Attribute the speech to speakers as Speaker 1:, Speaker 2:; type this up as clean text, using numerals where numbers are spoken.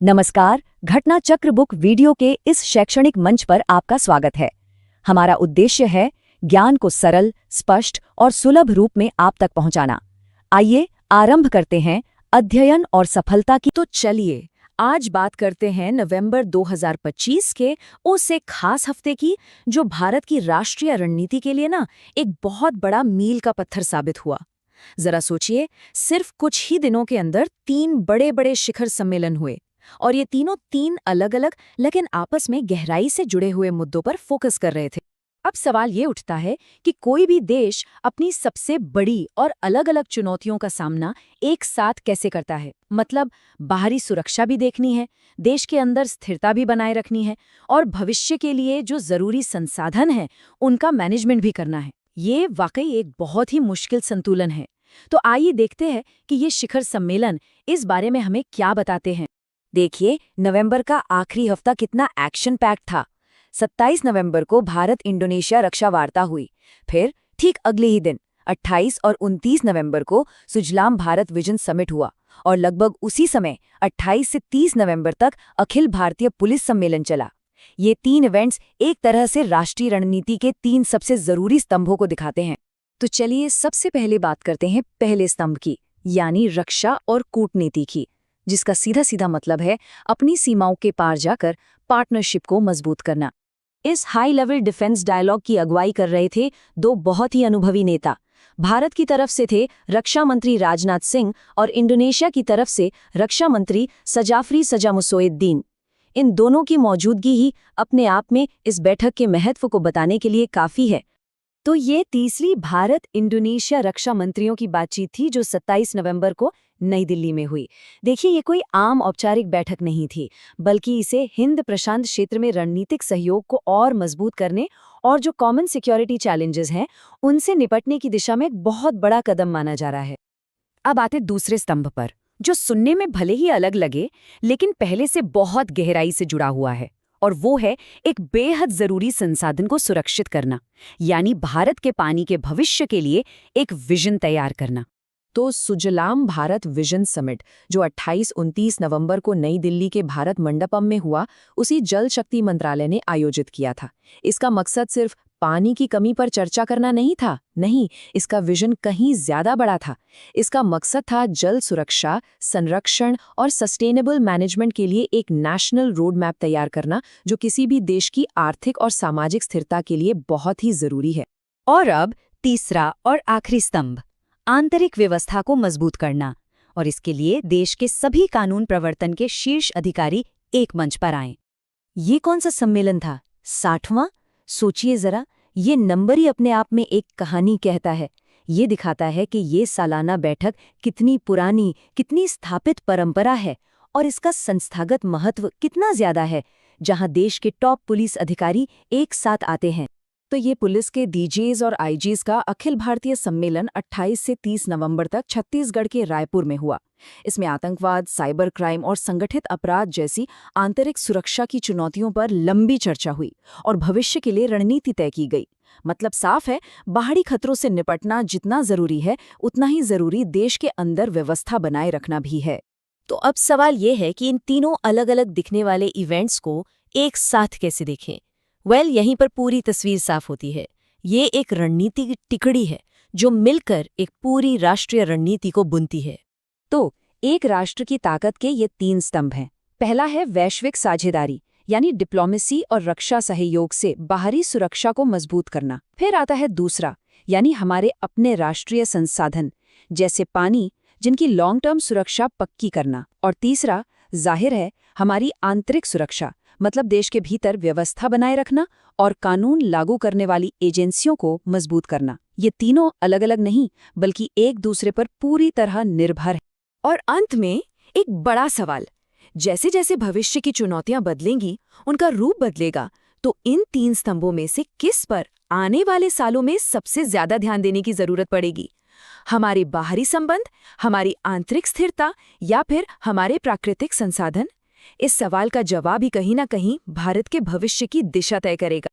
Speaker 1: नमस्कार, घटना चक्र बुक वीडियो के इस शैक्षणिक मंच पर आपका स्वागत है। हमारा उद्देश्य है ज्ञान को सरल, स्पष्ट और सुलभ रूप में आप तक पहुंचाना। आइए आरंभ करते हैं अध्ययन और सफलता की।
Speaker 2: तो चलिए आज बात करते हैं नवंबर 2025 के उस एक खास हफ्ते की जो भारत की राष्ट्रीय रणनीति के लिए एक बहुत बड़ा मील का पत्थर साबित हुआ। जरा सोचिए, सिर्फ कुछ ही दिनों के अंदर 3 बड़े बड़े शिखर सम्मेलन हुए और ये तीनों 3 अलग-अलग लेकिन आपस में गहराई से जुड़े हुए मुद्दों पर फोकस कर रहे थे। अब सवाल ये उठता है कि कोई भी देश अपनी सबसे बड़ी और अलग-अलग चुनौतियों का सामना एक साथ कैसे करता है। मतलब बाहरी सुरक्षा भी देखनी है, देश के अंदर स्थिरता भी बनाए रखनी है और भविष्य के लिए जो जरूरी संसाधन है उनका मैनेजमेंट भी करना है। ये वाकई एक बहुत ही मुश्किल संतुलन है। तो आइए देखते हैं कि ये शिखर सम्मेलन इस बारे में हमें क्या बताते हैं।
Speaker 1: देखिए, नवंबर का आखिरी हफ्ता कितना एक्शन पैक्ड था। 27 नवंबर को भारत इंडोनेशिया रक्षा वार्ता हुई। फिर ठीक अगले ही दिन 28 और 29 नवंबर को सुजलाम भारत विजन समिट हुआ और लगभग उसी समय 28 से 30 नवंबर तक अखिल भारतीय पुलिस सम्मेलन चला। ये 3 इवेंट्स एक तरह से राष्ट्रीय रणनीति के 3 सबसे जरूरी स्तंभों को दिखाते हैं।
Speaker 2: तो चलिए सबसे पहले बात करते हैं पहले स्तंभ की, यानी रक्षा और कूटनीति की, जिसका सीधा सीधा मतलब है अपनी सीमाओं के पार जाकर पार्टनरशिप को मजबूत करना। इस हाई लेवल डिफेंस डायलॉग की अगुवाई कर रहे थे 2 बहुत ही अनुभवी नेता। भारत की तरफ से थे रक्षा मंत्री राजनाथ सिंह और इंडोनेशिया की तरफ से रक्षा मंत्री सजाफरी सजामुसोएद्दीन। इन दोनों की मौजूदगी ही अपने आप में इस बैठक के महत्व को बताने के लिए काफी है। तो ये तीसरी भारत इंडोनेशिया रक्षा मंत्रियों की बातचीत थी जो 27 नवंबर को नई दिल्ली में हुई। देखिए, ये कोई आम औपचारिक बैठक नहीं थी, बल्कि इसे हिंद प्रशांत क्षेत्र में रणनीतिक सहयोग को और मजबूत करने और जो कॉमन सिक्योरिटी चैलेंजेस हैं उनसे निपटने की दिशा में एक बहुत बड़ा कदम माना जा रहा है। अब आते दूसरे स्तंभ पर, जो सुनने में भले ही अलग लगे लेकिन पहले से बहुत गहराई से जुड़ा हुआ है, और वो है एक बेहद जरूरी संसाधन को सुरक्षित करना, यानी भारत के पानी के भविष्य के लिए एक विजन तैयार करना।
Speaker 3: तो सुजलाम भारत विजन समिट जो 28-29 नवंबर को नई दिल्ली के भारत मंडपम में हुआ, उसी जल शक्ति मंत्रालय ने आयोजित किया था। इसका मकसद सिर्फ पानी की कमी पर चर्चा करना नहीं था, नहीं, इसका विजन कहीं ज्यादा बड़ा था। इसका मकसद था जल सुरक्षा, संरक्षण और सस्टेनेबल मैनेजमेंट के लिए एक नेशनल रोड मैप तैयार करना, जो किसी भी देश की आर्थिक और सामाजिक स्थिरता के लिए बहुत ही जरूरी है।
Speaker 2: और अब तीसरा और आखिरी स्तंभ, आंतरिक व्यवस्था को मजबूत करना, और इसके लिए देश के सभी कानून प्रवर्तन के शीर्ष अधिकारी एक मंच पर आए। ये कौन सा सम्मेलन था? 60वां? सोचिए जरा, ये नंबर ही अपने आप में एक कहानी कहता है। ये दिखाता है कि ये सालाना बैठक कितनी पुरानी, कितनी स्थापित परंपरा है और इसका संस्थागत महत्व कितना ज्यादा है, जहां देश के टॉप पुलिस अधिकारी एक साथ आते हैं।
Speaker 3: तो ये पुलिस के डीजीज और आईजीज का अखिल भारतीय सम्मेलन 28 से 30 नवंबर तक छत्तीसगढ़ के रायपुर में हुआ। इसमें आतंकवाद, साइबर क्राइम और संगठित अपराध जैसी आंतरिक सुरक्षा की चुनौतियों पर लंबी चर्चा हुई और भविष्य के लिए रणनीति तय की गई। मतलब साफ है, बाहरी खतरों से निपटना जितना जरूरी है, उतना ही जरूरी देश के अंदर व्यवस्था बनाए रखना भी है।
Speaker 2: तो अब सवाल ये है कि इन तीनों अलग अलग दिखने वाले इवेंट्स को एक साथ कैसे देखें। यहीं पर पूरी तस्वीर साफ होती है। ये एक रणनीति की टिकड़ी है जो मिलकर एक पूरी राष्ट्रीय रणनीति को बुनती है।
Speaker 1: तो एक राष्ट्र की ताकत के ये 3 स्तंभ हैं। पहला है वैश्विक साझेदारी, यानी डिप्लोमेसी और रक्षा सहयोग से बाहरी सुरक्षा को मजबूत करना। फिर आता है दूसरा, यानी हमारे अपने राष्ट्रीय संसाधन जैसे पानी, जिनकी लॉन्ग टर्म सुरक्षा पक्की करना। और तीसरा, जाहिर है, हमारी आंतरिक सुरक्षा, मतलब देश के भीतर व्यवस्था बनाए रखना और कानून लागू करने वाली एजेंसियों को मजबूत करना। ये तीनों अलग अलग नहीं, बल्कि एक दूसरे पर पूरी तरह निर्भर हैं।
Speaker 2: और अंत में एक बड़ा सवाल, जैसे जैसे भविष्य की चुनौतियां बदलेंगी, उनका रूप बदलेगा, तो इन 3 स्तंभों में से किस पर आने वाले सालों में सबसे ज्यादा ध्यान देने की जरूरत पड़ेगी? हमारे बाहरी संबंध, हमारी आंतरिक स्थिरता या फिर हमारे प्राकृतिक संसाधन? इस सवाल का जवाब ही कहीं ना कहीं भारत के भविष्य की दिशा तय करेगा।